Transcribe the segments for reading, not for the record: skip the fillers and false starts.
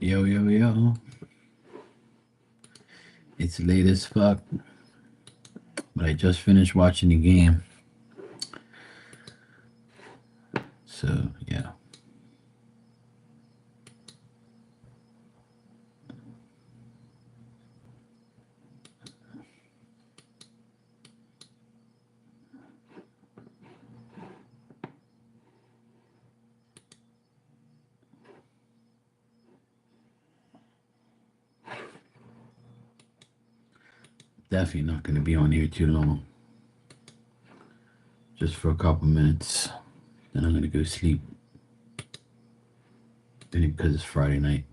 Yo, yo, yo. It's late as fuck, but I just finished watching the game. So, yeah. Definitely not going to be on here too long. Just for a couple minutes. Then I'm going to go sleep. Only because it's Friday night.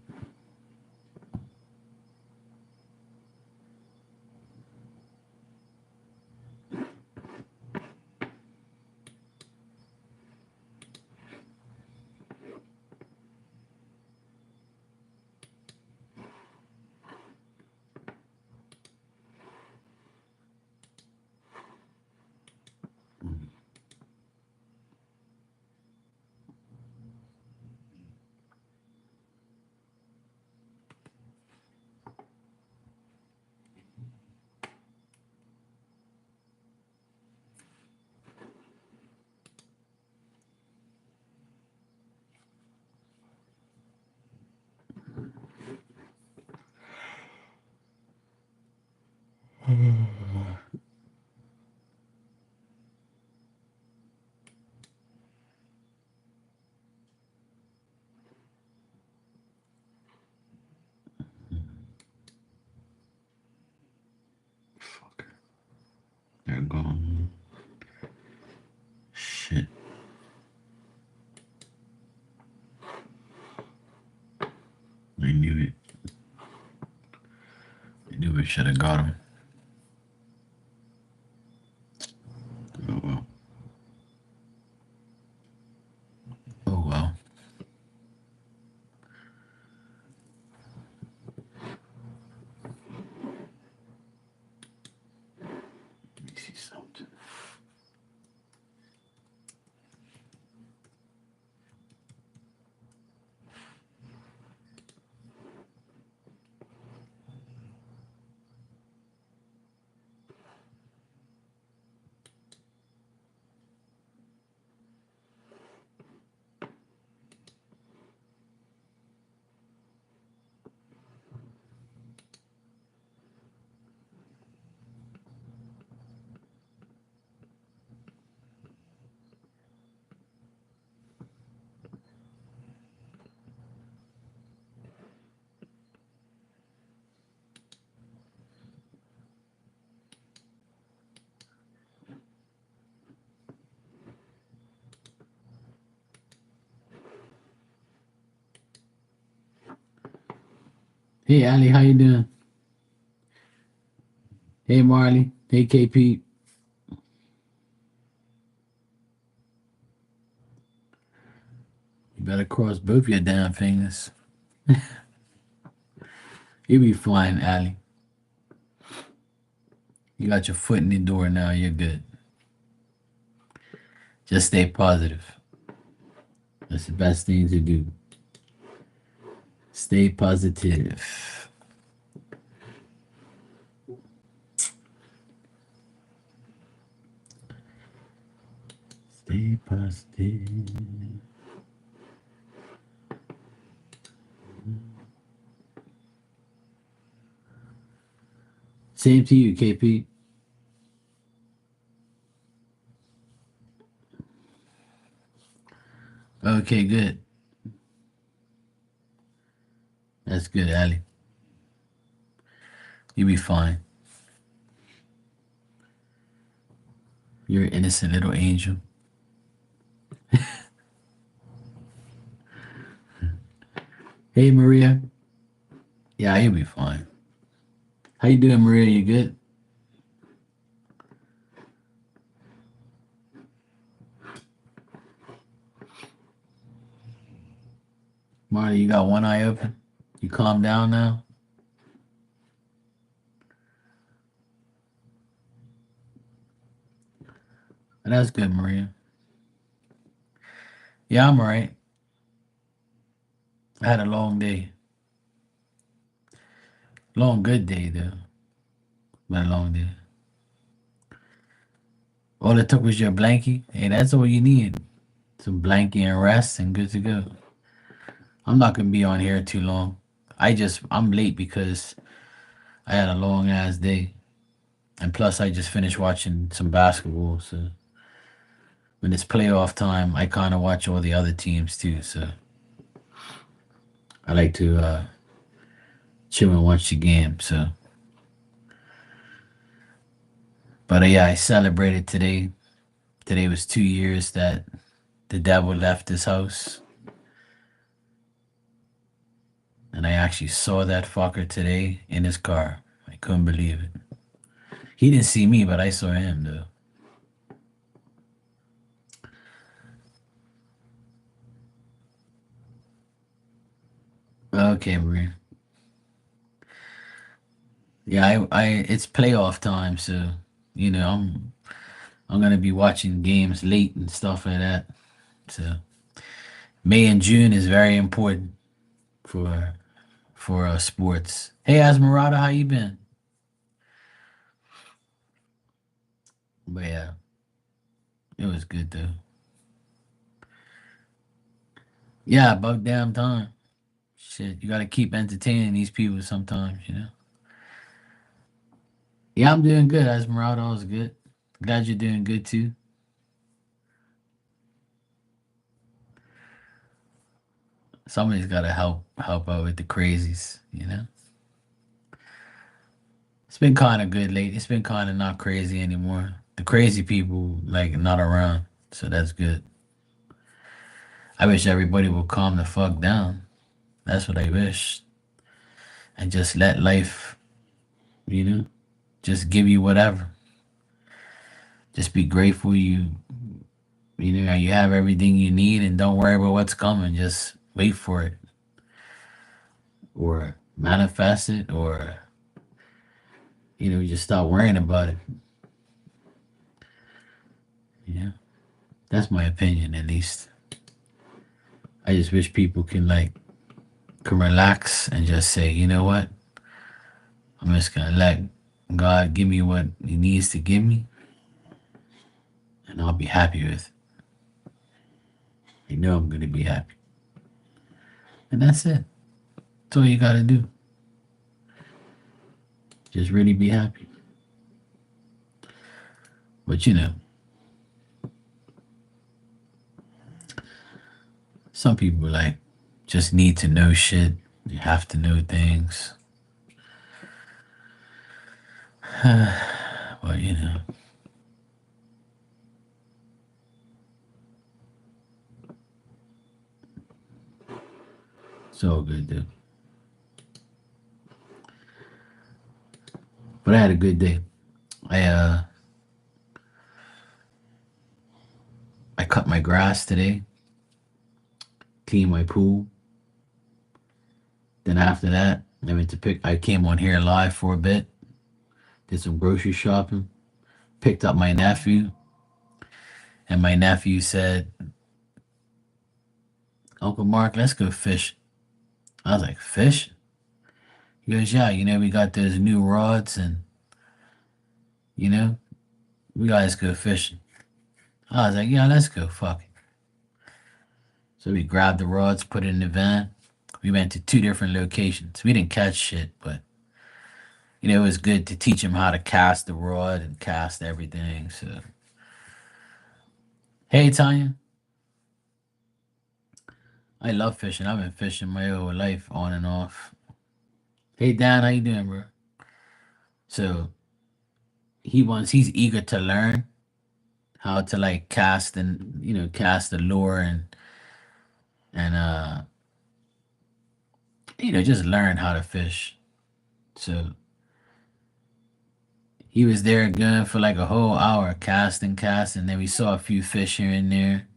Fuck. They're gone. Shit. I knew it. I knew I should have got him. Oh well. Oh well. Let me see something. Hey Ali, how you doing? Hey Marley. Hey KP. You better cross both your damn fingers. You'll be fine, Ali. You got your foot in the door now. You're good. Just stay positive. That's the best thing to do. Stay positive. Stay positive. Same to you, KP. Okay, good. That's good, Ali. You'll be fine. You're an innocent little angel. Hey, Maria. Yeah, you'll be fine. How you doing, Maria? You good? Marty, you got one eye open? You calm down now? That's good, Maria. Yeah, I'm all right. I had a long day. Long, good day, though. But a long day. All it took was your blankie. Hey, that's all you need. Some blankie and rest and good to go. I'm not going to be on here too long. I'm late because I had a long ass day. And plus, I just finished watching some basketball. So when it's playoff time, I kind of watch all the other teams too. So I like to chill and watch the game. So, but yeah, I celebrated today. Today was 2 years that the devil left this house, and I actually saw that fucker today in his car. I couldn't believe it. He didn't see me, but I saw him though. Okay, Maria. Yeah, it's playoff time, so I'm gonna be watching games late and stuff like that. So May and June is very important for sports. Hey, Esmeralda, how you been? But yeah, it was good though. Yeah, about damn time. Shit, you gotta keep entertaining these people sometimes. Yeah, I'm doing good. Esmeralda was good. Glad you're doing good too. Somebody's gotta help out with the crazies. It's been kind of good lately. It's been kind of not crazy anymore. The crazy people like not around, so that's good. I wish everybody would calm the fuck down. That's what I wish, and just let life, you know, just give you whatever. Just be grateful you have everything you need, and don't worry about what's coming. Just wait for it, or manifest it, or just stop worrying about it. Yeah, that's my opinion, at least. I just wish people can relax and just say, you know what, I'm just gonna let God give me what He needs to give me, and I'll be happy with it. I know I'm gonna be happy, and that's it. That's all you gotta do. Just really be happy. But some people just need to know shit. You have to know things. But it's all good, dude. But I had a good day. I uh I cut my grass today, cleaned my pool. Then after that, I came on here live for a bit, did some grocery shopping, picked up my nephew, and my nephew said, Uncle Mark, let's go fish. I was like, fish? He goes, yeah, we got those new rods and you know, we gotta go fishing. I was like, yeah, let's go, fuck it. So we grabbed the rods, put it in the van. We went to two different locations. We didn't catch shit, but it was good to teach him how to cast the rod and cast everything. So, hey, Tanya, I love fishing. I've been fishing my whole life, on and off. Hey, Dan, how you doing, bro? So he's eager to learn how to cast and cast the lure and just learn how to fish. So He was there again for like a whole hour, casting. Then we saw a few fish here and there.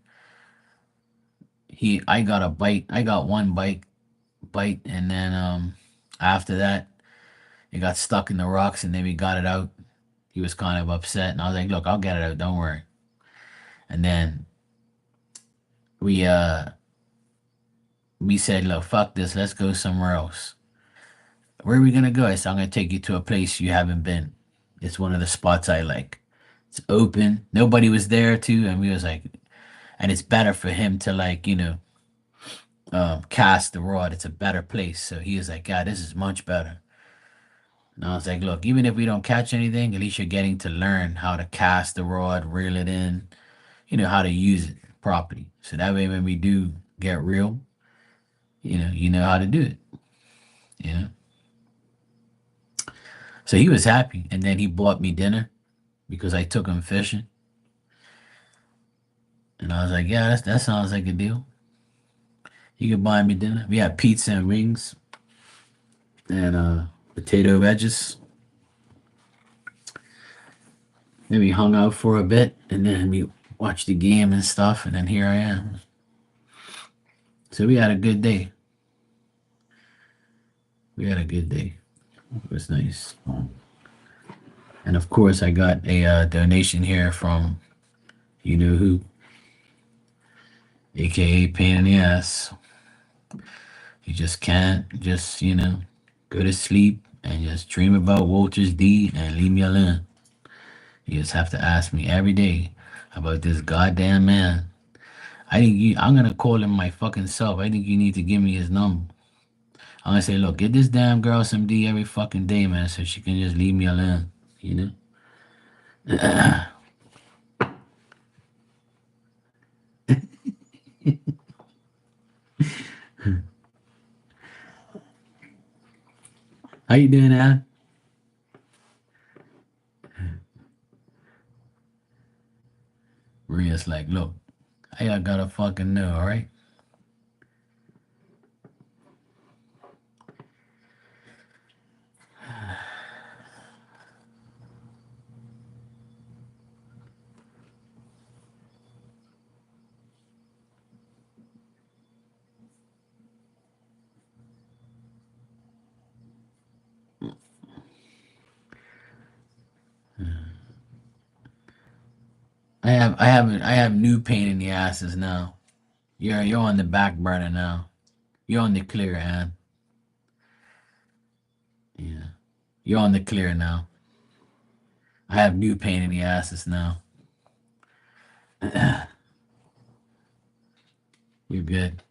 I got a bite. I got one bite, and then after that, it got stuck in the rocks, and then we got it out. He was kind of upset, and I was like, "Look, I'll get it out. Don't worry." And then we uh we said, "Look, fuck this. Let's go somewhere else." Where are we gonna go? I said, "I'm gonna take you to a place you haven't been. It's one of the spots I like. It's open. Nobody was there too, and we was like, and it's better for him to like, cast the rod. It's a better place." So he was like, "God, this is much better." And I was like, "Look, even if we don't catch anything, at least you're getting to learn how to cast the rod, reel it in, how to use it properly. So that way, when we do get real, you know how to do it. You know." So he was happy, and then he bought me dinner because I took him fishing, and I was like, "Yeah, that sounds like a deal. You could buy me dinner." We had pizza and wings and potato wedges. Then we hung out for a bit, and then we watched the game and stuff, and then here I am. So we had a good day. We had a good day. It was nice. And of course, I got a donation here from you know who, aka Pain in the Ass. You just can't just, go to sleep and just dream about Walter's D and leave me alone. You just have to ask me every day about this goddamn man. I'm gonna call him my fucking self. I think you need to give me his number. I'm gonna say, look, get this damn girl some D every fucking day, man, so she can just leave me alone. You know? How you doing, Alan? Maria's like, look, I gotta fucking know, all right? I have new pain in the asses now. You're on the back burner now. You're on the clear, Ann. Yeah. You're on the clear now. I have new pain in the asses now. You're good.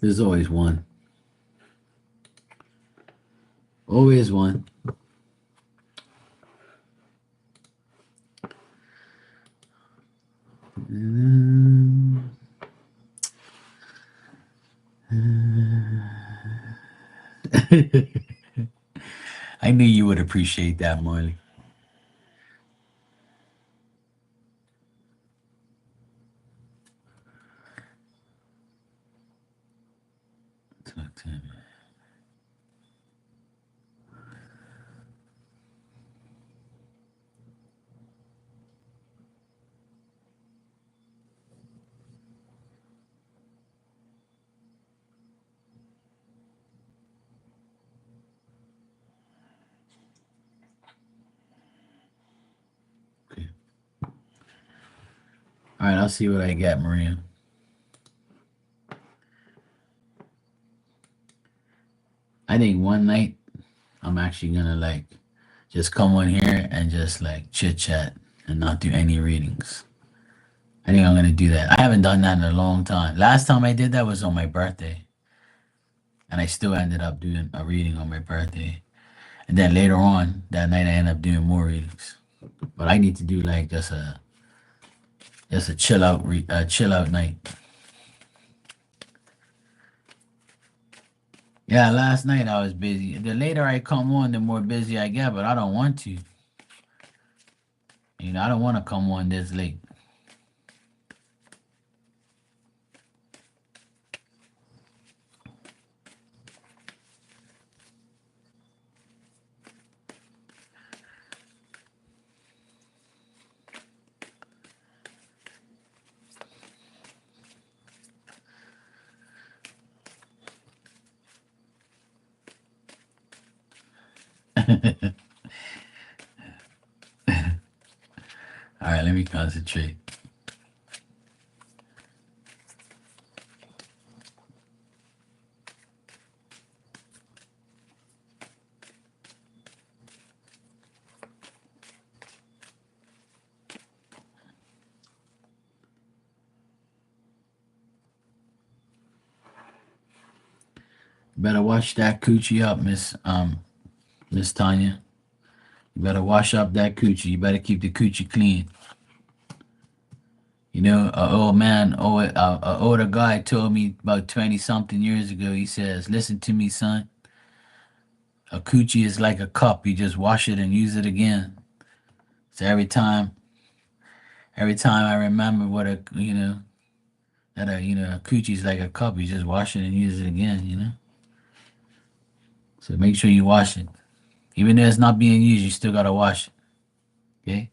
There's always one. Always one. I knew you would appreciate that, Marley. Talk to me. Okay. All right, I'll see what I get, Maria. I think one night I'm actually gonna like just come on here and just like chit chat and not do any readings. I think I'm gonna do that. I haven't done that in a long time. Last time I did that was on my birthday, and I still ended up doing a reading on my birthday. And then later on that night, I ended up doing more readings. But I need to do like just a chill out night. Yeah, last night I was busy. The later I come on, the more busy I get. But I don't want to. I don't want to come on this late. All right, let me concentrate. Better wash that coochie up, Miss Tanya. You better wash up that coochie. You better keep the coochie clean. You know, a old man, a older guy told me about 20 something years ago. He says, "Listen to me, son. A coochie is like a cup. You just wash it and use it again." So every time I remember what a coochie is like a cup. You just wash it and use it again. So make sure you wash it, even though it's not being used. You still gotta wash it. Okay.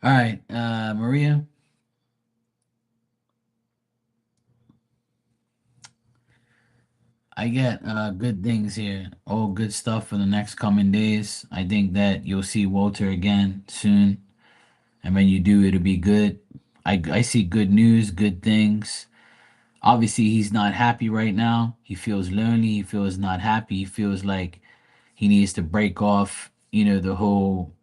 All right, Maria. I get good things here. All good stuff for the next coming days. I think that you'll see Walter again soon, and when you do, it'll be good. I see good news, good things. Obviously, he's not happy right now. He feels lonely. He feels not happy. He feels like he needs to break off, the whole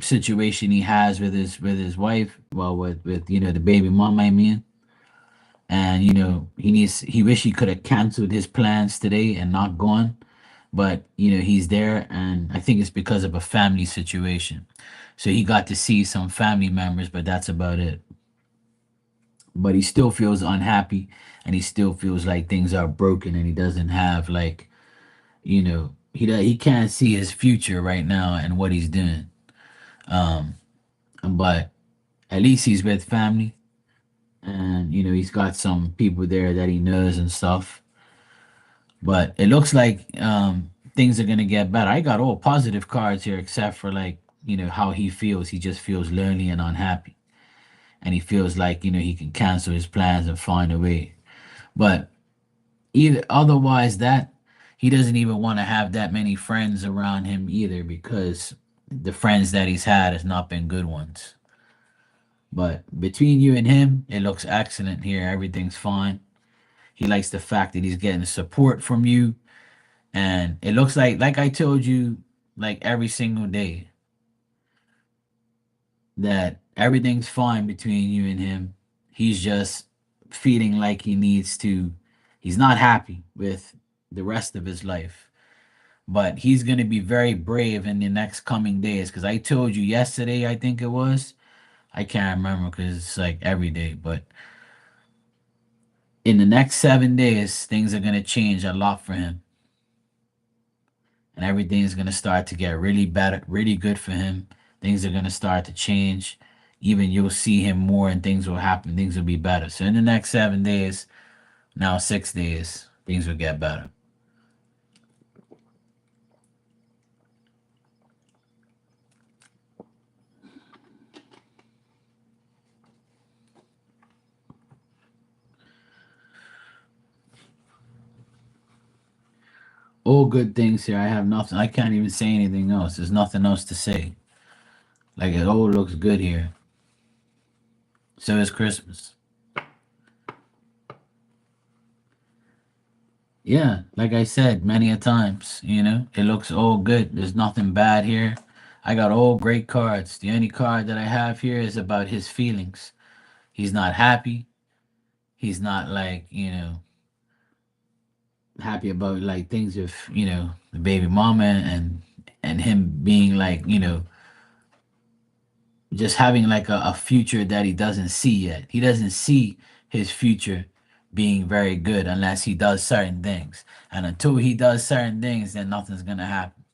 situation he has with his wife. Well, with the baby mom, I mean. And he wish he could have canceled his plans today and not gone, but he's there, and I think it's because of a family situation. So he got to see some family members, but that's about it. But he still feels unhappy, and he still feels like things are broken, and he doesn't have, like, he can't see his future right now and what he's doing. um but at least he's with family, and he's got some people there that he knows and stuff. But it looks like things are gonna get better. I got all positive cards here, except for, like, how he feels. He just feels lonely and unhappy, and he feels like he can cancel his plans and find a way. But either otherwise, that he doesn't even want to have that many friends around him either, because the friends that he's had has not been good ones. But between you and him, it looks excellent here. Everything's fine. He likes the fact that he's getting support from you. And it looks like I told you, like, every single day, that everything's fine between you and him. He's just feeling like he's not happy with the rest of his life. But he's going to be very brave in the next coming days, because I told you yesterday, I think it was. I can't remember because it's like every day. But in the next 7 days, things are going to change a lot for him, and everything's gonna start to get really better, really good for him. Things are gonna start to change. Even you'll see him more, and things will happen. Things will be better. So in the next 7 days, now 6 days, things will get better. All good things here. I have nothing. I can't even say anything else. There's nothing else to say. Like, it all looks good here. So is Christmas. Yeah, like I said many a times, it looks all good. There's nothing bad here. I got all great cards. The only card that I have here is about his feelings. He's not happy. He's not, like, happy about, like, things with the baby mama, and him being, like, just having, like, a future that he doesn't see yet. He doesn't see his future being very good unless he does certain things. And until he does certain things, then nothing's gonna happen.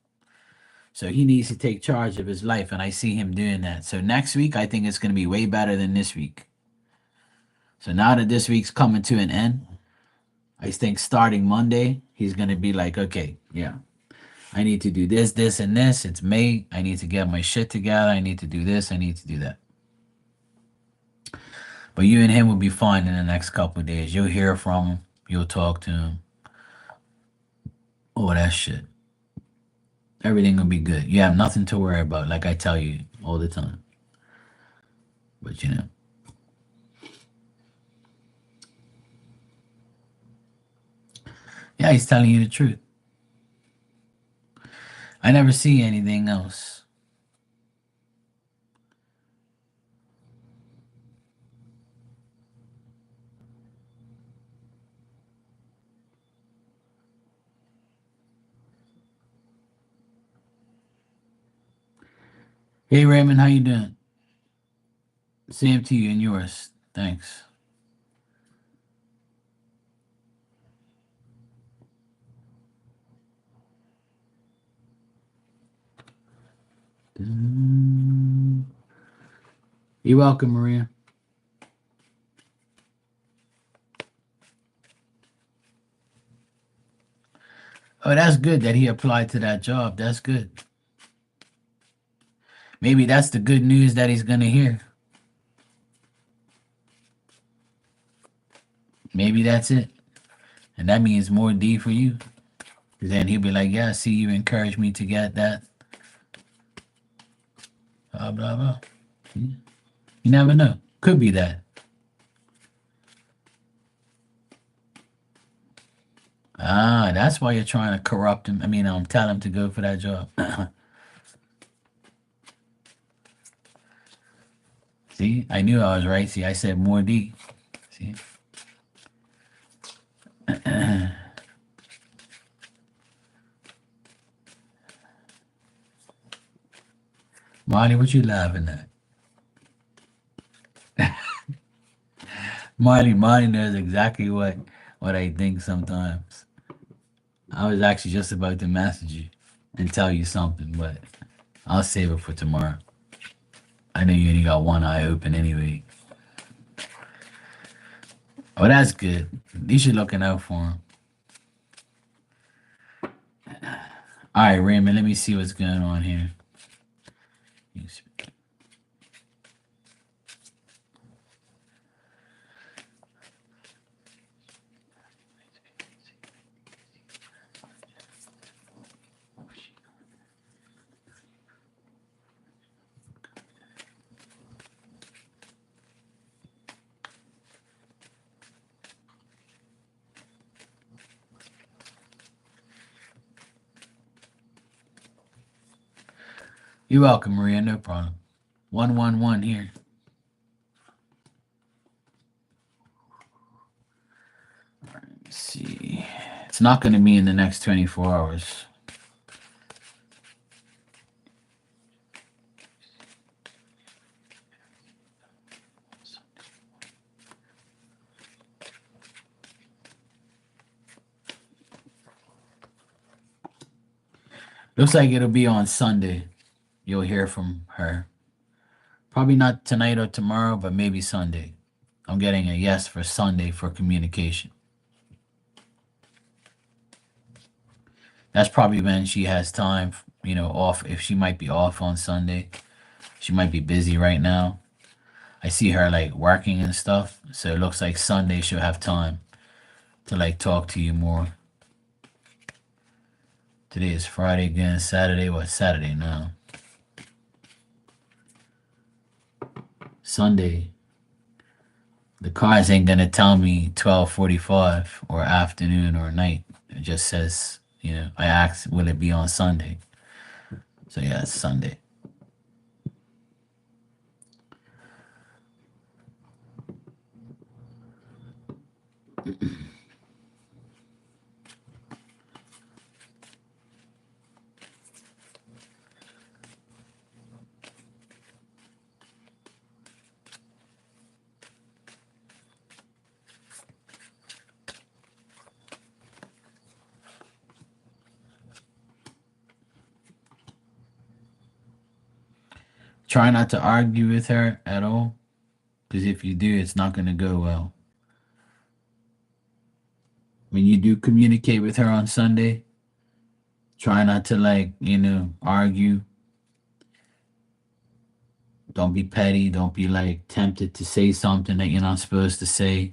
So he needs to take charge of his life, and I see him doing that. So next week, I think it's gonna be way better than this week. So now that this week's coming to an end, I think starting Monday, he's gonna be like, okay, yeah, I need to do this, this, and this. It's May. I need to get my shit together. I need to do this. I need to do that. But you and him will be fine in the next couple of days. You'll hear from him. You'll talk to him. All that shit. Everything will be good. You have nothing to worry about, like I tell you all the time. But yeah, he's telling you the truth. I never see anything else. Hey Raymond, how you doing? Same to you and yours. Thanks. You're welcome, Maria. Oh, that's good that he applied to that job. That's good. Maybe that's the good news that he's gonna hear. Maybe that's it. And that means more D for you. Then he'll be like, yeah, see, you encouraged me to get that. Blah, blah, blah. You never know. Could be that. Ah, that's why you're trying to corrupt him. I mean, tell him to go for that job. See, I knew I was right. See, I said more D. See? Marty, what you laughing at? Marty knows exactly what I think sometimes. I was actually just about to message you and tell you something, but I'll save it for tomorrow. I know you only got one eye open anyway. Oh, that's good. At least you're looking out for him. All right, Raymond, let me see what's going on here. You're welcome, Maria. No problem. 111 here. Let's see. It's not going to be in the next 24 hours. Looks like it'll be on Sunday. You'll hear from her. Probably not tonight or tomorrow, but maybe Sunday. I'm getting a yes for Sunday for communication. That's probably when she has time, off. If she might be off on Sunday, she might be busy right now. I see her like working and stuff, so it looks like Sunday she'll have time to like talk to you more. Today is Friday again. Saturday, what's Saturday now? Sunday. The cards ain't gonna tell me 12:45 or afternoon or night. It just says, I asked, will it be on Sunday? So yeah, it's Sunday. Try not to argue with her at all, because if you do, it's not gonna go well. When you do communicate with her on Sunday, try not to argue. Don't be petty. Don't be like tempted to say something that you're not supposed to say.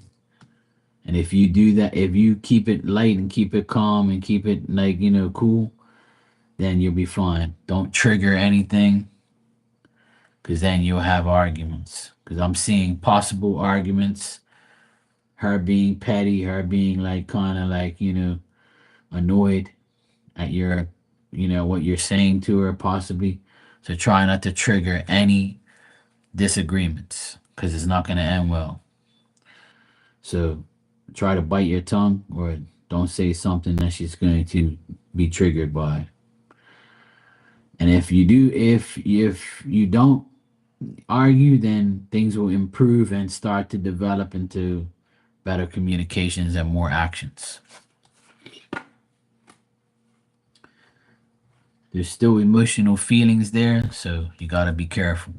And if you do that, if you keep it light and keep it calm and keep it like, cool, then you'll be fine. Don't trigger anything because then you'll have arguments. Because I'm seeing possible arguments, her being petty, her being like kind of like, annoyed at your, what you're saying to her possibly. So try not to trigger any disagreements because it's not going to end well. So try to bite your tongue or don't say something that she's going to be triggered by. And if you don't argue, then things will improve and start to develop into better communications and more actions. There's still emotional feelings there, so you got to be careful.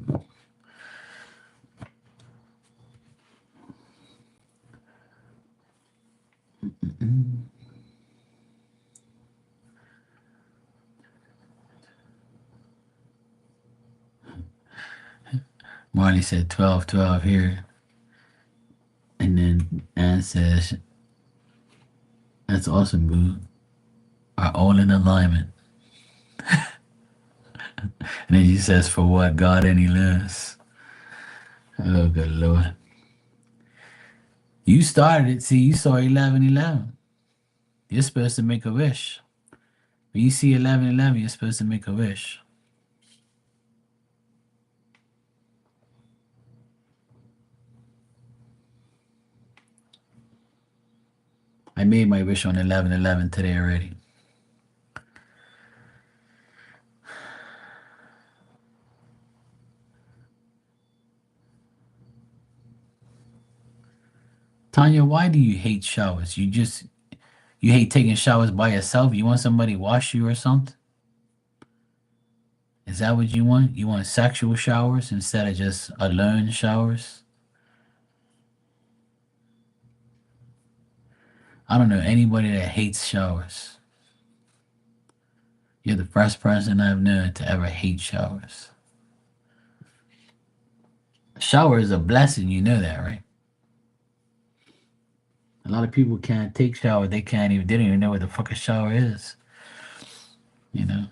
Marley said 12-12 here. And then Ann says, that's awesome, boo. Are all in alignment. And then she says, for what? God any less. Oh, good Lord. You started it. See, you saw 11-11. You're supposed to make a wish. When you see 11-11, you're supposed to make a wish. I made my wish on 11-11 today already. Tanya, why do you hate showers? You hate taking showers by yourself? You want somebody to wash you or something? Is that what you want? You want sexual showers instead of just alone showers? I don't know anybody that hates showers. You're the first person I've known to ever hate showers. A shower is a blessing, you know that, right? A lot of people can't take shower. They don't even know what the fuck a shower is. You know?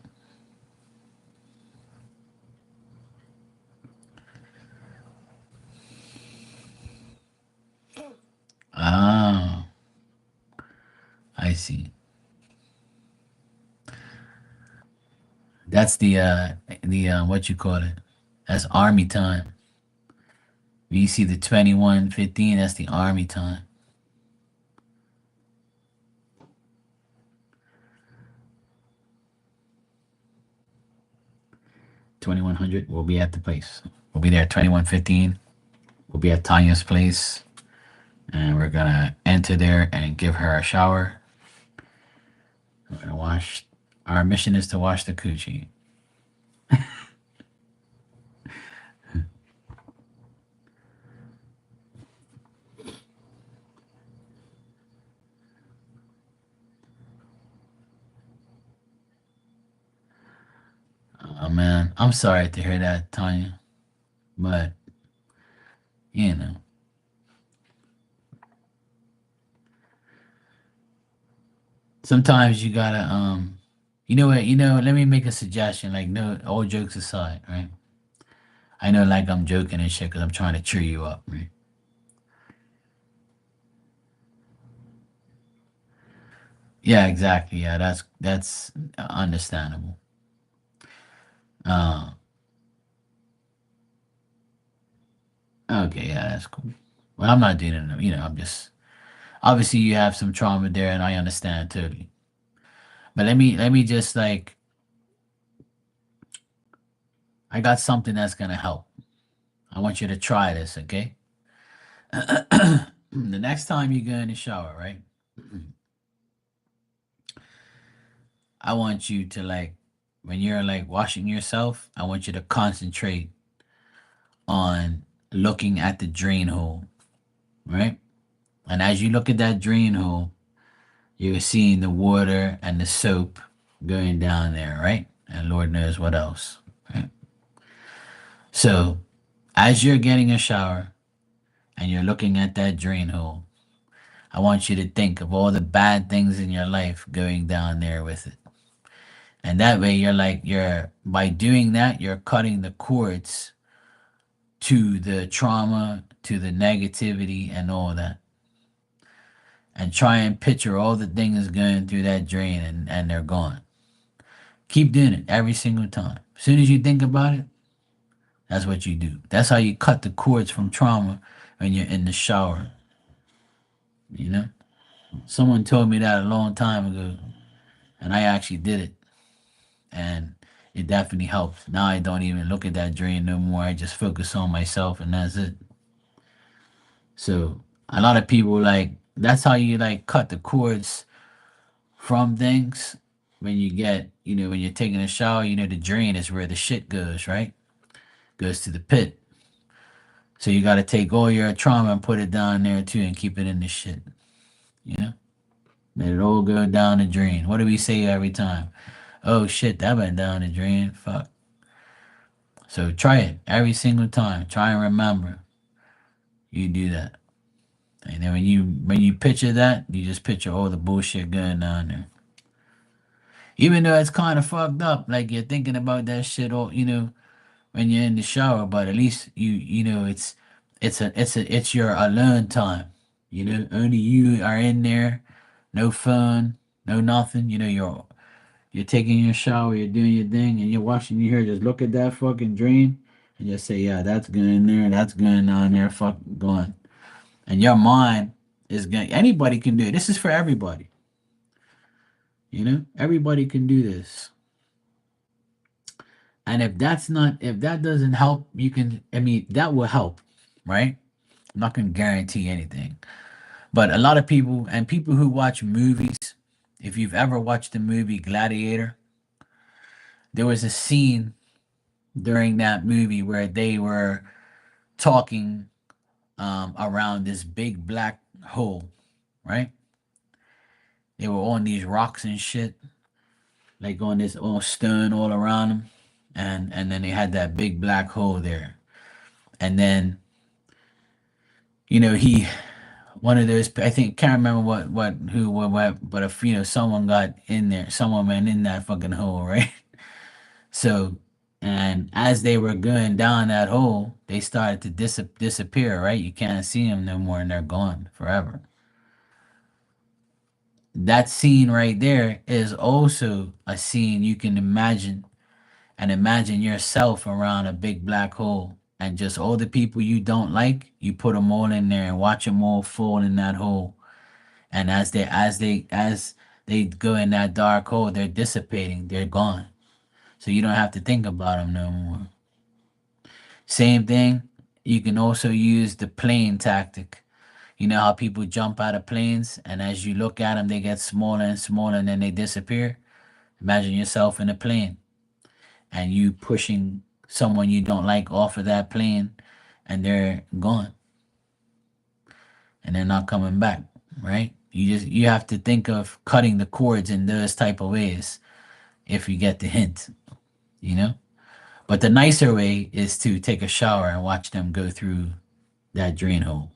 Ah, I see. That's the what you call it? That's army time. When you see the 21:15, that's the army time. 2100, we'll be at the place. We'll be there at 21:15. We'll be at Tanya's place. And we're gonna enter there and give her a shower. We're gonna wash. Our mission is to wash the coochie. Oh man, I'm sorry to hear that, Tanya. But you know, sometimes you gotta you know what, let me make a suggestion, like no all jokes aside, right? I know like I'm joking and shit because I'm trying to cheer you up, right? Yeah, exactly. Yeah, that's understandable. Uh okay, yeah, that's cool. Well, I'm not doing it, I'm just obviously you have some trauma there and I understand totally. But let me just like I got something that's gonna help. I want you to try this, okay? The next time you go in the shower, right? I want you to like when you're like washing yourself, I want you to concentrate on looking at the drain hole, right? And as you look at that drain hole, you're seeing the water and the soap going down there, right? And Lord knows what else, right? So As you're getting a shower and you're looking at that drain hole, I want you to think of all the bad things in your life going down there with it. And that way you're by doing that, you're cutting the cords to the trauma, to the negativity and all that. And try and picture all the things going through that drain and they're gone. Keep doing it every single time. As soon as you think about it, that's what you do. That's how you cut the cords from trauma when you're in the shower. You know? Someone told me that a long time ago, and I actually did it. And it definitely helps. Now I don't even look at that drain no more. I just focus on myself, and that's it. So a lot of people like that's how you like cut the cords from things when you get when you're taking a shower. The drain is where the shit goes, right? Goes to the pit. So you got to take all your trauma and put it down there too, and keep it in the shit. You know, let it all go down the drain. What do we say every time? Oh shit, that went down the drain. Fuck. So try it every single time. Try and remember you do that. And then when you picture that, you just picture all the bullshit going down there. Even though it's kind of fucked up, like you're thinking about that shit all when you're in the shower, but at least it's your alone time. Only you are in there, no phone, no nothing. You're taking your shower, you're doing your thing, and you're washing your hair. Just look at that fucking drain and just say, yeah, that's going there, that's going on there, fuck going. And your mind is going. Anybody can do it. This is for everybody. Everybody can do this. And if that doesn't help, you can. I mean, that will help, right? I'm not gonna guarantee anything, but a lot of people and people who watch movies, if you've ever watched the movie Gladiator, there was a scene during that movie where they were talking around this big black hole, right? They were on these rocks and shit, like on this all stone all around them, and then they had that big black hole there, and then he one of those I think can't remember what who what but if someone got in there, someone went in that fucking hole, right? So, and as they were going down that hole, they started to disappear, right? You can't see them no more and they're gone forever. That scene right there is also a scene you can imagine and imagine yourself around a big black hole and just all the people you don't like, you put them all in there and watch them all fall in that hole. And as they go in that dark hole, they're dissipating, they're gone. So you don't have to think about them no more. Same thing, you can also use the plane tactic. You know how people jump out of planes, and as you look at them, they get smaller and smaller, and then they disappear. Imagine yourself in a plane, and you pushing someone you don't like off of that plane, and they're gone, and they're not coming back. Right? You have to think of cutting the cords in those type of ways if you get the hint. You know. But the nicer way is to take a shower and watch them go through that drain hole.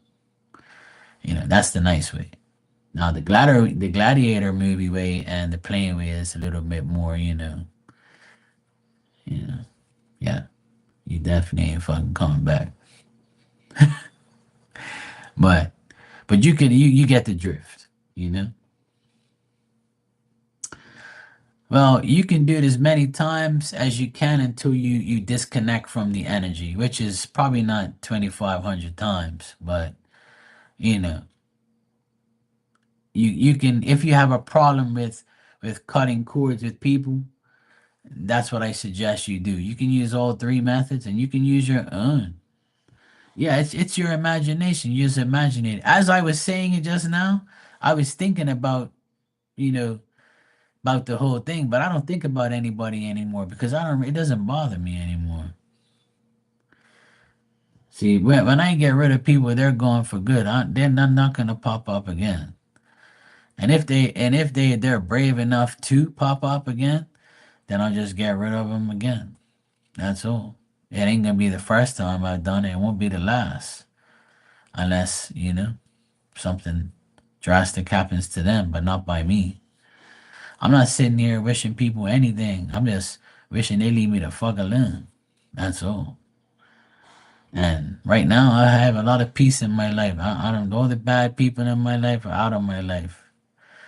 That's the nice way. Now the gladiator movie way and the plane way is a little bit more, you know, yeah, you definitely ain't fucking coming back. But you get the drift, you know. Well, you can do it as many times as you can until you disconnect from the energy, which is probably not 2,500 times, but you know, you can if you have a problem with cutting cords with people. That's what I suggest you do. You can use all three methods and you can use your own. Yeah, it's your imagination. You just imagine it. As I was saying it just now, I was thinking you know, about the whole thing, but I don't think about anybody anymore because I don't it doesn't bother me anymore. See, when I get rid of people, they're gone for good. They're not gonna pop up again. And if they're brave enough to pop up again, then I'll just get rid of them again. That's all. It ain't gonna be the first time I've done it. It won't be the last, unless something drastic happens to them, but not by me. I'm not sitting here wishing people anything. I'm just wishing they leave me the fuck alone. That's all. And right now, I have a lot of peace in my life. I don't know the bad people in my life are out of my life.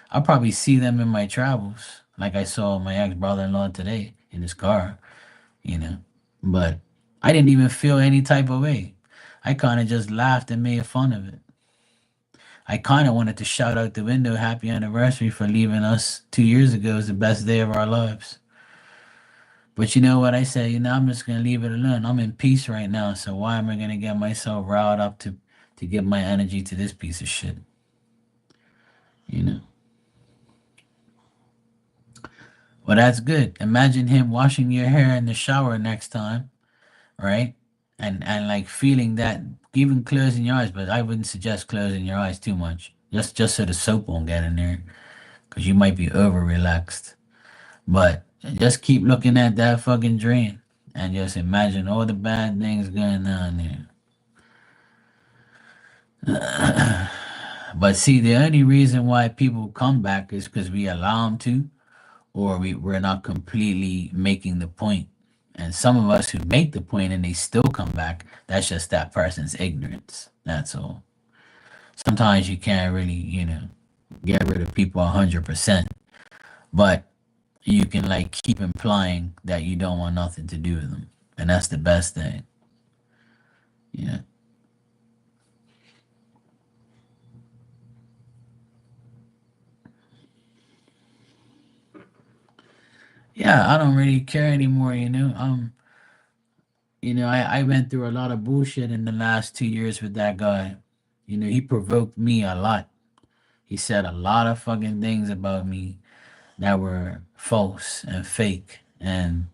I'll probably see them in my travels, like I saw my ex brother in law today in his car, you know. But I didn't even feel any type of way. I kind of just laughed and made fun of it. I kind of wanted to shout out the window, "Happy anniversary for leaving us 2 years ago. It was the best day of our lives." But you know what I said? I'm just gonna leave it alone. I'm in peace right now, so why am I gonna get myself riled up to give my energy to this piece of shit? You know. Well, that's good. Imagine him washing your hair in the shower next time, right? And like feeling that, even closing your eyes. But I wouldn't suggest closing your eyes too much, just so the soap won't get in there, because you might be over relaxed. But just keep looking at that fucking drain and just imagine all the bad things going on there. But see, the only reason why people come back is because we allow them to, or we're not completely making the point. And some of us who make the point and they still come back, that's just that person's ignorance. That's all. Sometimes you can't really, get rid of people 100%, but you can like keep implying that you don't want nothing to do with them. And that's the best thing. Yeah. Yeah, I don't really care anymore, I went through a lot of bullshit in the last 2 years with that guy. He provoked me a lot. He said a lot of fucking things about me that were false and fake. And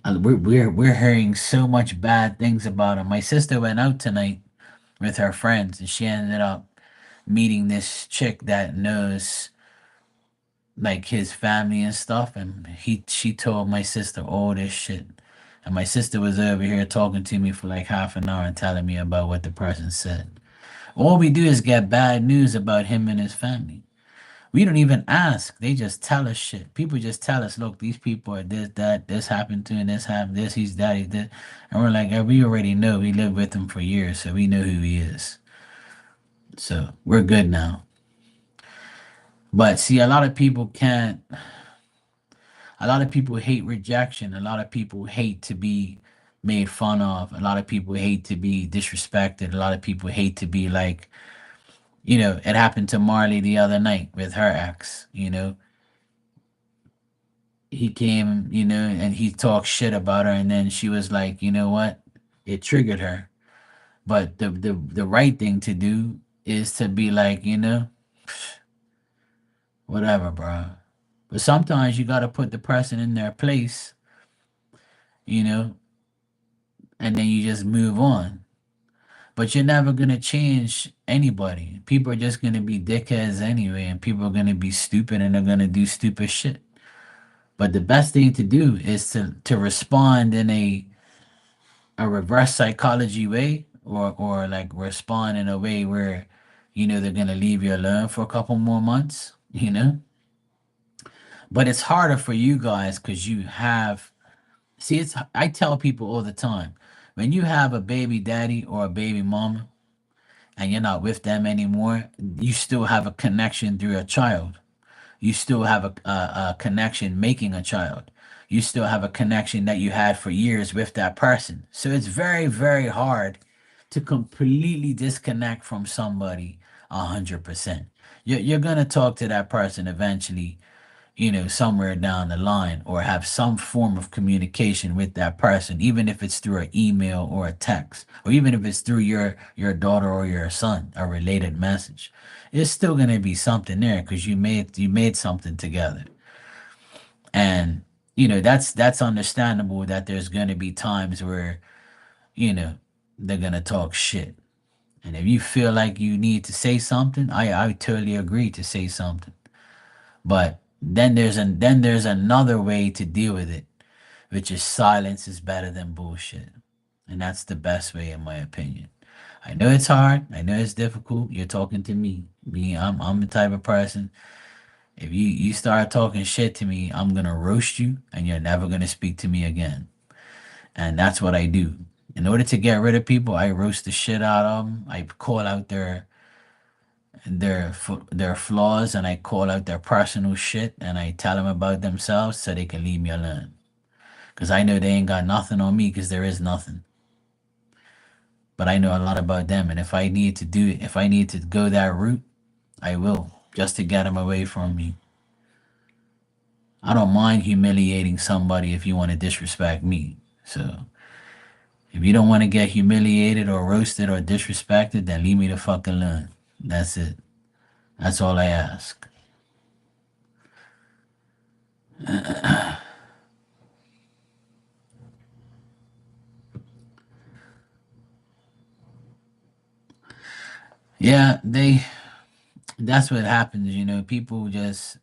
we're hearing so much bad things about him. My sister went out tonight with her friends and she ended up meeting this chick that knows like his family and stuff, and she told my sister all this shit. And my sister was over here talking to me for like half an hour and telling me about what the person said. All we do is get bad news about him and his family. We don't even ask. They just tell us shit. People just tell us, look, these people are this, that, this happened to him, this happened, this, he's that, he's this. And we're like, we already know. We lived with him for years, so we know who he is. So we're good now. But see, a lot of people hate rejection. A lot of people hate to be made fun of. A lot of people hate to be disrespected. A lot of people hate to be like, it happened to Marley the other night with her ex. He came, and he talked shit about her, and then she was like, you know what? It triggered her. But the right thing to do is to be like, whatever, bro. But sometimes you got to put the person in their place, you know, and then you just move on. But you're never gonna change anybody. People are just gonna be dickheads anyway, and people are gonna be stupid and they're gonna do stupid shit. But the best thing to do is to respond in a reverse psychology way, or like respond in a way where they're gonna leave you alone for a couple more months. But it's harder for you guys because you have, see, I tell people all the time, when you have a baby daddy or a baby mama and you're not with them anymore, you still have a connection through a child. You still have a connection making a child. You still have a connection that you had for years with that person. So it's very, very hard to completely disconnect from somebody 100%. You're going to talk to that person eventually, somewhere down the line, or have some form of communication with that person, even if it's through an email or a text, or even if it's through your daughter or your son, a related message. It's still gonna be something there because you made something together. And that's understandable that there's gonna be times where, you know, they're gonna talk shit. And if you feel like you need to say something, I totally agree to say something. But then there's another way to deal with it. which is silence is better than bullshit. And that's the best way, in my opinion. I know it's hard. I know it's difficult. You're talking to me. I'm the type of person. If you start talking shit to me, I'm gonna roast you, and you're never gonna speak to me again. And that's what I do. In order to get rid of people, I roast the shit out of them. I call out their flaws, and I call out their personal shit, and I tell them about themselves so they can leave me alone. Cause I know they ain't got nothing on me, cause there is nothing. But I know a lot about them, and if I need to go that route, I will, just to get them away from me. I don't mind humiliating somebody if you want to disrespect me. So if you don't want to get humiliated or roasted or disrespected, then leave me the fuck alone. That's it. That's all I ask. Yeah, that's what happens, people just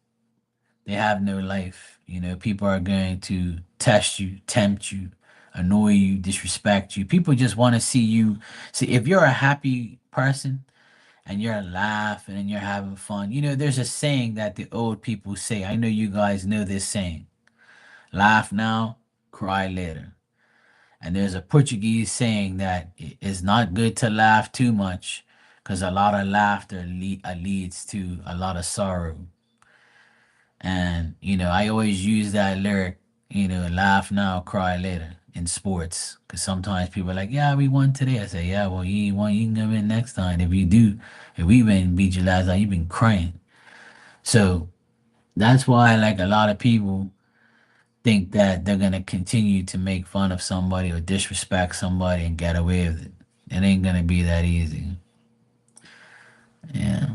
they have no life. People are going to test you, tempt you, annoy you, disrespect you. People just want to see you. See, if you're a happy person and you're laughing and you're having fun, there's a saying that the old people say. I know you guys know this saying: laugh now, cry later. And there's a Portuguese saying that it's not good to laugh too much because a lot of laughter leads to a lot of sorrow. And, I always use that lyric, laugh now, cry later in sports. Because sometimes people are like, yeah, we won today. I say, yeah, well, you ain't won. You can come in next time. If you do, if we been beat you last time, you've been crying. So that's why, like, a lot of people think that they're going to continue to make fun of somebody or disrespect somebody and get away with it. It ain't going to be that easy. Yeah.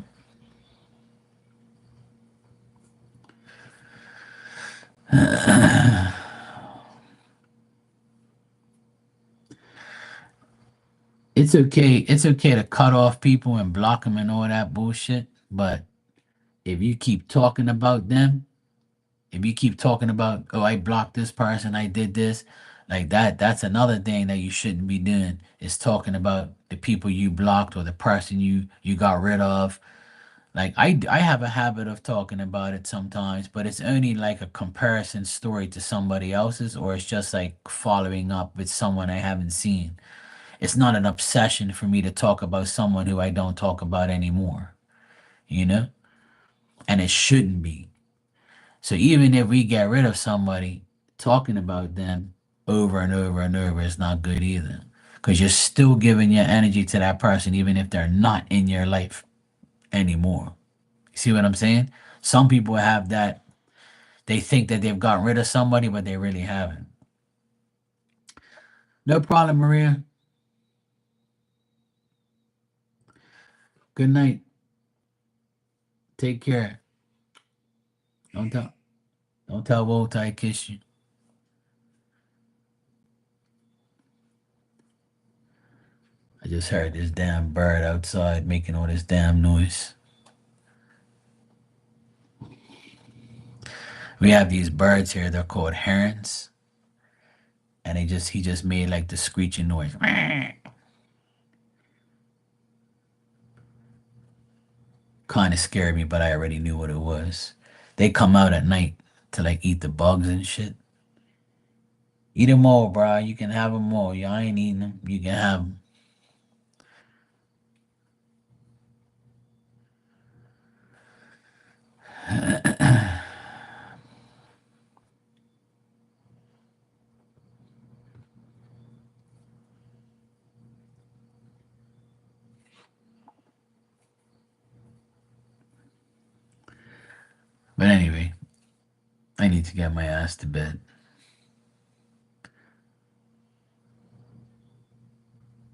It's okay. It's okay to cut off people and block them and all that bullshit. But if you keep talking about them, if you keep talking about, oh, I blocked this person, I did this, like that's another thing that you shouldn't be doing is talking about the people you blocked or the person you got rid of. Like I have a habit of talking about it sometimes, but it's only like a comparison story to somebody else's, or it's just like following up with someone I haven't seen. It's not an obsession for me to talk about someone who I don't talk about anymore, you know? And it shouldn't be. So even if we get rid of somebody, talking about them over and over and over is not good either. Because you're still giving your energy to that person, even if they're not in your life anymore. You see what I'm saying? Some people have that, they think that they've gotten rid of somebody, but they really haven't. No problem, Maria. Good night. Take care. Don't tell, don't tell Walt I kiss you. I just heard this damn bird outside making all this damn noise. We have these birds here. They're called herons, and he just made like the screeching noise. Kind of scared me, but I already knew what it was. They come out at night to like eat the bugs and shit. Eat them all, bro. You can have them all. Y'all ain't eating them. You can have them. But anyway, I need to get my ass to bed.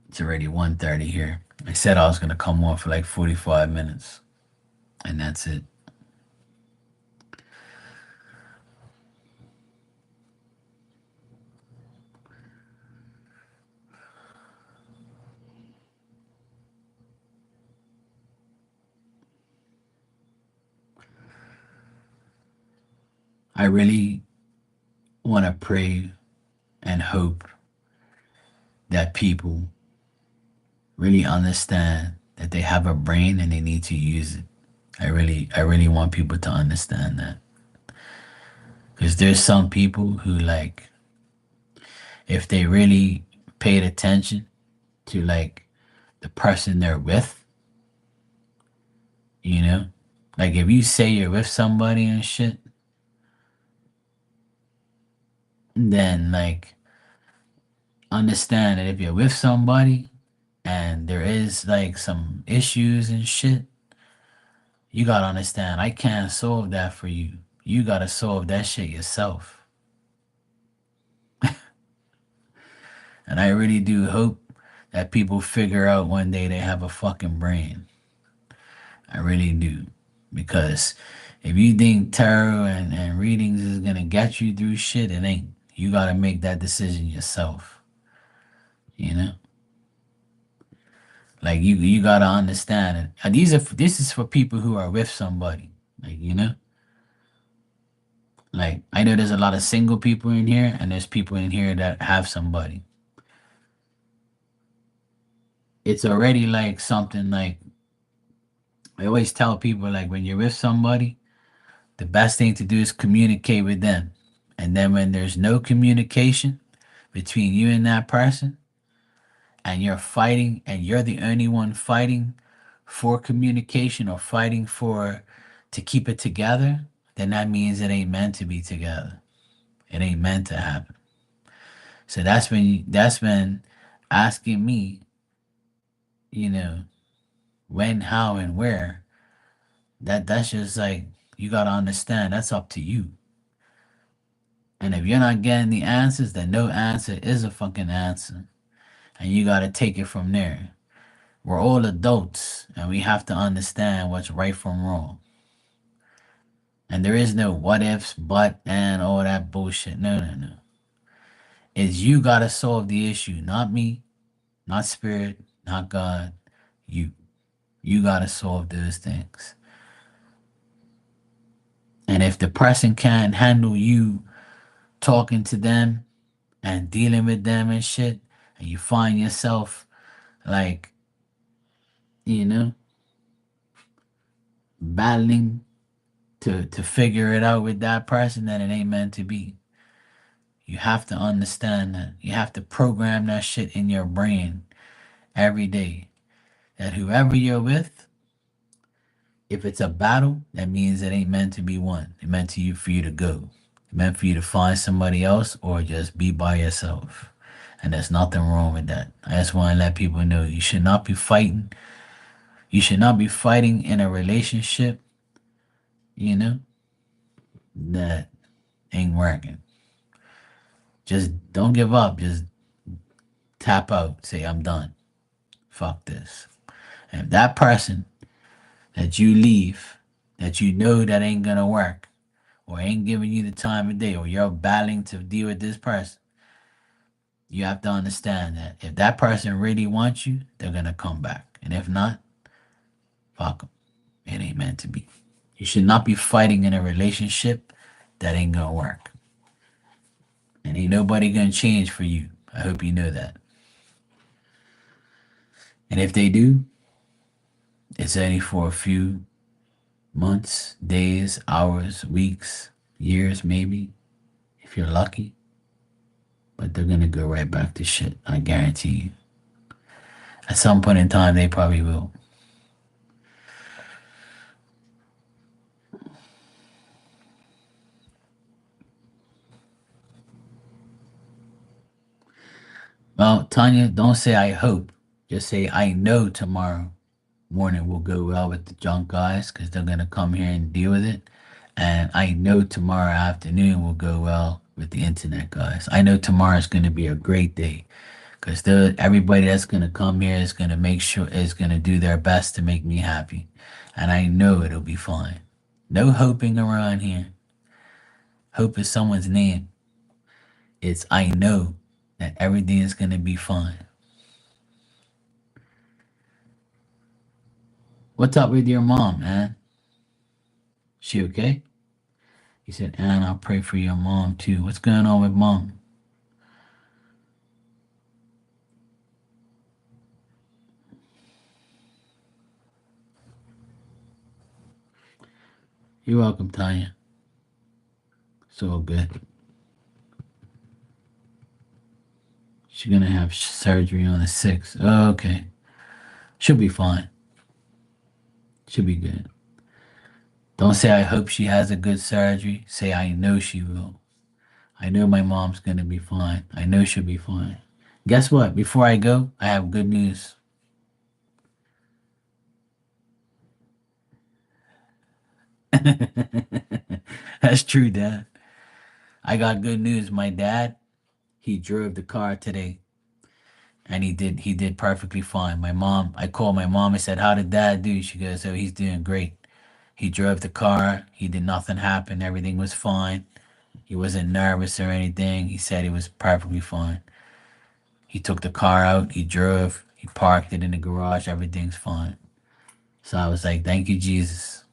It's already 1:30 here. I said I was gonna come on for like 45 minutes, and that's it. I really want to pray and hope that people really understand that they have a brain and they need to use it. I really want people to understand that. Because there's some people who, like, if they really paid attention to, like, the person they're with, you know? Like, if you say you're with somebody and shit, then, like, understand that if you're with somebody and there is, like, some issues and shit, you gotta understand, I can't solve that for you. You gotta solve that shit yourself. And I really do hope that people figure out one day they have a fucking brain. I really do. Because if you think tarot and readings is gonna get you through shit, it ain't. You gotta make that decision yourself. You know? Like you gotta understand it. And this is for people who are with somebody. Like, you know? Like, I know there's a lot of single people in here and there's people in here that have somebody. It's already like something like I always tell people, like, when you're with somebody, the best thing to do is communicate with them. And then when there's no communication between you and that person, and you're fighting, and you're the only one fighting for communication or fighting for to keep it together, then that means it ain't meant to be together. It ain't meant to happen. So that's when asking me, you know, when, how, and where, that's just like you gotta understand that's up to you. And if you're not getting the answers, then no answer is a fucking answer. And you gotta take it from there. We're all adults and we have to understand what's right from wrong. And there is no what ifs, but, and all that bullshit. No, no, no. It's you gotta solve the issue, not me, not spirit, not God. You. You gotta solve those things. And if the person can't handle you talking to them and dealing with them and shit, and you find yourself like, you know, battling to figure it out with that person, then it ain't meant to be. You have to understand that. You have to program that shit in your brain every day. That whoever you're with, if it's a battle, that means it ain't meant to be won. It meant to you for you to go. It meant for you to find somebody else or just be by yourself. And there's nothing wrong with that. I just want to let people know you should not be fighting. You should not be fighting in a relationship, you know, that ain't working. Just don't give up. Just tap out. Say, I'm done. Fuck this. And if that person that you leave, that you know that ain't gonna work, or ain't giving you the time of day, or you're battling to deal with this person, you have to understand that if that person really wants you, they're gonna come back. And if not, fuck them. It ain't meant to be. You should not be fighting in a relationship that ain't gonna work. And ain't nobody gonna change for you. I hope you know that. And if they do, it's only for a few months, days, hours, weeks, years, maybe, if you're lucky. But they're gonna go right back to shit. I guarantee you. At some point in time, they probably will. Well, Tanya, don't say I hope. Just say I know tomorrow morning will go well with the junk guys because they're gonna come here and deal with it. And I know tomorrow afternoon will go well with the internet guys. I know tomorrow is gonna be a great day because everybody that's gonna come here is gonna make sure is gonna do their best to make me happy, and I know it'll be fine. No hoping around here. Hope is someone's name. It's I know that everything is gonna be fine. What's up with your mom, man? She okay? He said, Ann, I'll pray for your mom too. What's going on with mom? You're welcome, Tanya. It's all good. She's gonna have surgery on the 6th. Oh, okay. She'll be fine. She'll be good. Don't say I hope she has a good surgery. Say I know she will. I know my mom's gonna be fine. I know she'll be fine. Guess what? Before I go, I have good news. That's true, Dad. I got good news. My dad, he drove the car today and he did perfectly fine. My mom, I called my mom and said, "How did Dad do?" She goes, "Oh, he's doing great. He drove the car. He did nothing happen. Everything was fine. He wasn't nervous or anything. He said he was perfectly fine. He took the car out, he drove, he parked it in the garage, everything's fine." So I was like, "Thank you, Jesus."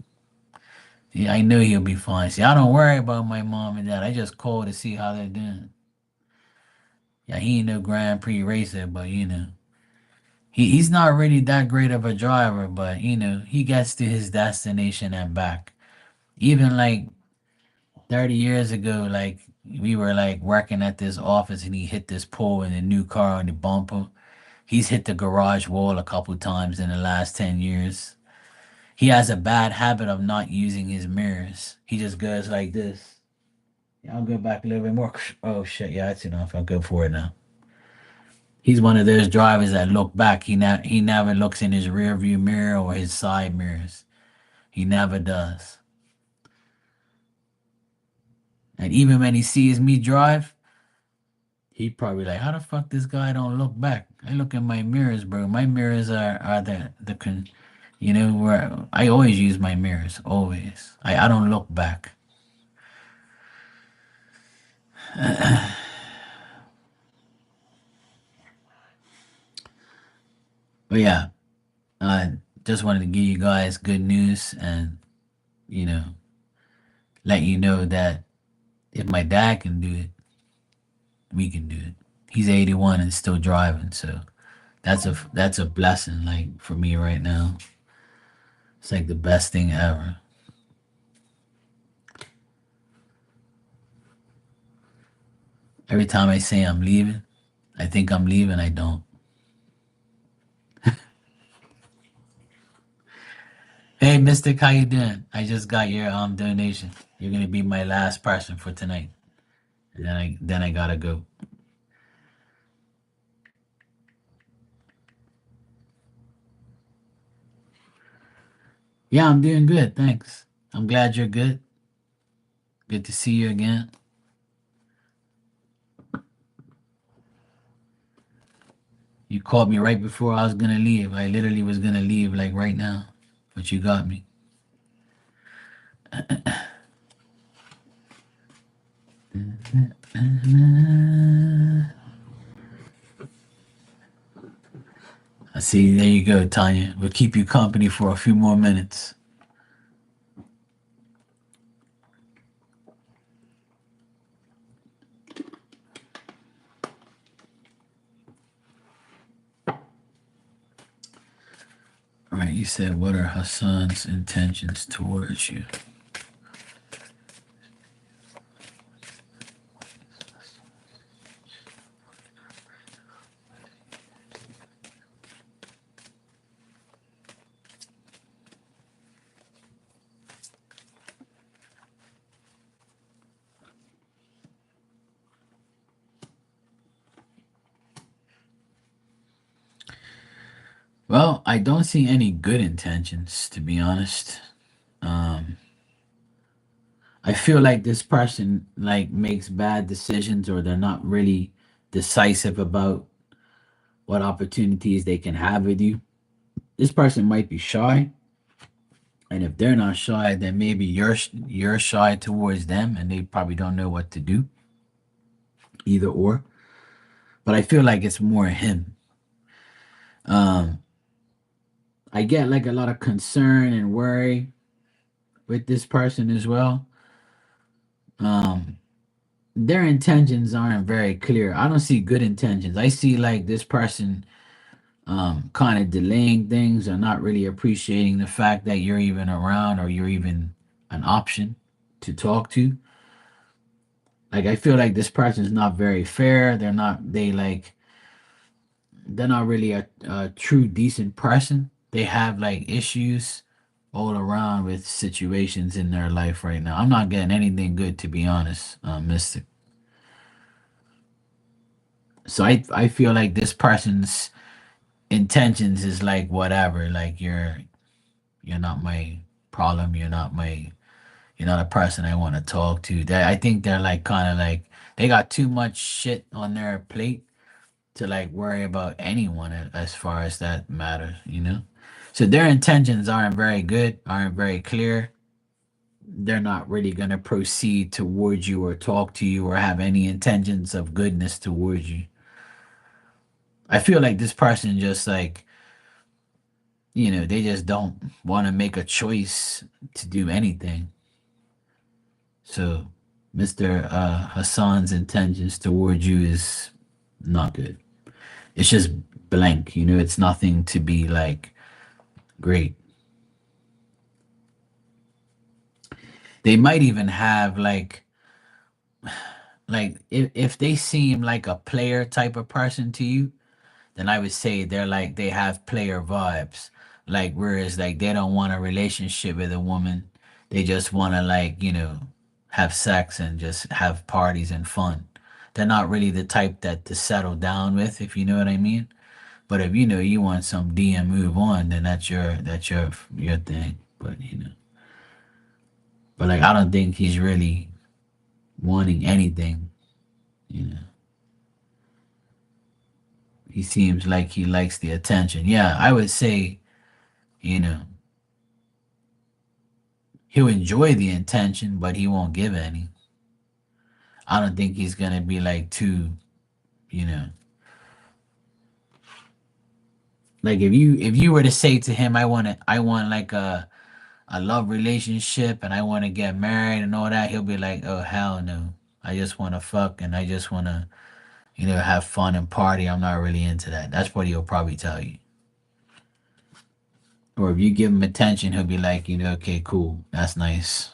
Yeah, I knew he'll be fine. See, I don't worry about my mom and dad. I just call to see how they're doing. Yeah, he ain't no Grand Prix racer, but he's not really that great of a driver, but he gets to his destination and back. Even like 30 years ago, like we were like working at this office and he hit this pole in a new car on the bumper. He's hit the garage wall a couple times in the last 10 years. He has a bad habit of not using his mirrors. He just goes like this. Yeah, I'll go back a little bit more. Oh shit, yeah, that's enough. I'll go for it now. He's one of those drivers that look back. He never looks in his rear view mirror or his side mirrors. He never does. And even when he sees me drive, he probably like, how the fuck this guy don't look back? I look in my mirrors, bro. My mirrors are where I always use my mirrors. Always. I don't look back. But yeah, I just wanted to give you guys good news and you know let you know that if my dad can do it, we can do it. He's 81 and still driving, so that's a blessing. Like for me right now, it's like the best thing ever. Every time I say I'm leaving, I think I'm leaving. I don't. Hey, Mystic, how you doing? I just got your donation. You're gonna be my last person for tonight. And then I gotta go. Yeah, I'm doing good. Thanks. I'm glad you're good. Good to see you again. You called me right before I was gonna leave. I literally was gonna leave like right now, but you got me. I see. There you go, Tanya. We'll keep you company for a few more minutes. All right. You said, what are Hassan's intentions towards you? Well, I don't see any good intentions, to be honest. Um, I feel like this person like makes bad decisions or they're not really decisive about what opportunities they can have with you. This person might be shy, and if they're not shy, then maybe you're shy towards them, and they probably don't know what to do. Either or, but I feel like it's more him. Um, I get like a lot of concern and worry with this person as well. Um, their intentions aren't very clear. I don't see good intentions. I see like this person kind of delaying things or not really appreciating the fact that you're even around or you're even an option to talk to. Like I feel like this person is not very fair. They're not really a true decent person. They have like issues all around with situations in their life right now. I'm not getting anything good, to be honest, Mystic. So I feel like this person's intentions is like whatever. Like you're not my problem. You're not a person I want to talk to. I think they're like kind of like they got too much shit on their plate to like worry about anyone as far as that matters, you know? So their intentions aren't very good, aren't very clear. They're not really going to proceed towards you or talk to you or have any intentions of goodness towards you. I feel like this person just like, they just don't want to make a choice to do anything. So Mr. Hassan's intentions towards you is not good. It's just blank, it's nothing to be like great. They might even have like if they seem like a player type of person to you, then I would say they have player vibes. Like whereas like they don't want a relationship with a woman. They just want to have sex and just have parties and fun. They're not really the type that to settle down with, if you know what I mean. But if you want some D and move on, then that's your thing. But like I don't think he's really wanting anything. You know, he seems like he likes the attention. Yeah, I would say, you know, he'll enjoy the attention, but he won't give any. I don't think he's gonna be like too, you know, like if you were to say to him, I want like a love relationship and I want to get married and all that, he'll be like, oh hell no, I just want to fuck and I just want to have fun and party. I'm not really into that. That's what he'll probably tell you. Or if you give him attention, he'll be like, okay, cool, that's nice.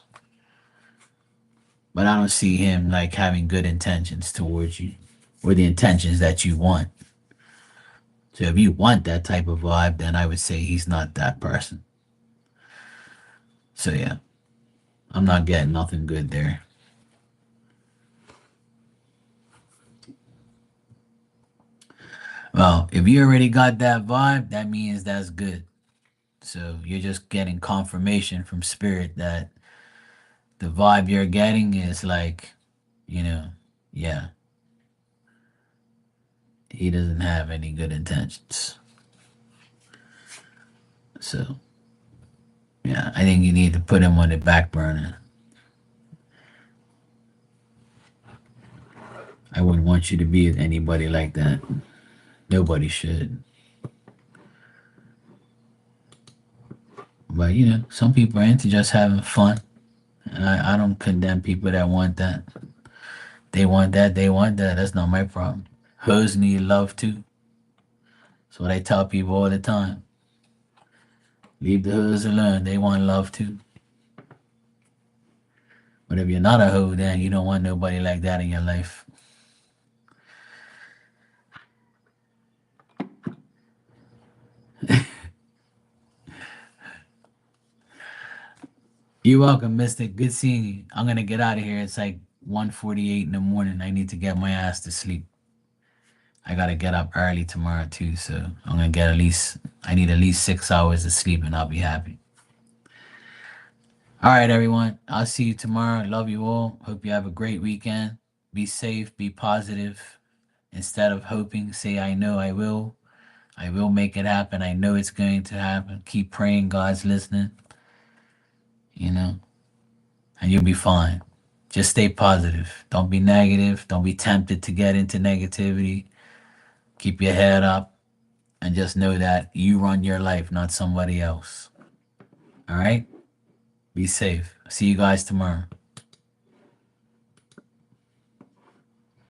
But I don't see him like having good intentions towards you or the intentions that you want. So if you want that type of vibe, then I would say he's not that person. So yeah, I'm not getting nothing good there. Well, if you already got that vibe, that means that's good. So you're just getting confirmation from spirit that the vibe you're getting is like, you know, yeah, he doesn't have any good intentions. So, yeah, I think you need to put him on the back burner. I wouldn't want you to be with anybody like that. Nobody should. But, some people are into just having fun. And I don't condemn people that want that. They want that, they want that. That's not my problem. Hoes need love too. That's what I tell people all the time. Leave the hoes alone. They want love too. But if you're not a hoe, then you don't want nobody like that in your life. You're welcome, Mystic. Good seeing you. I'm gonna get out of here. It's like 1:48 in the morning. I need to get my ass to sleep. I gotta get up early tomorrow too, so I'm gonna get I need at least 6 hours of sleep and I'll be happy. All right, everyone. I'll see you tomorrow. Love you all. Hope you have a great weekend. Be safe, be positive. Instead of hoping, say, I know I will. I will make it happen. I know it's going to happen. Keep praying, God's listening, you know, and you'll be fine. Just stay positive. Don't be negative. Don't be tempted to get into negativity. Keep your head up and just know that you run your life, not somebody else. All right? Be safe. See you guys tomorrow.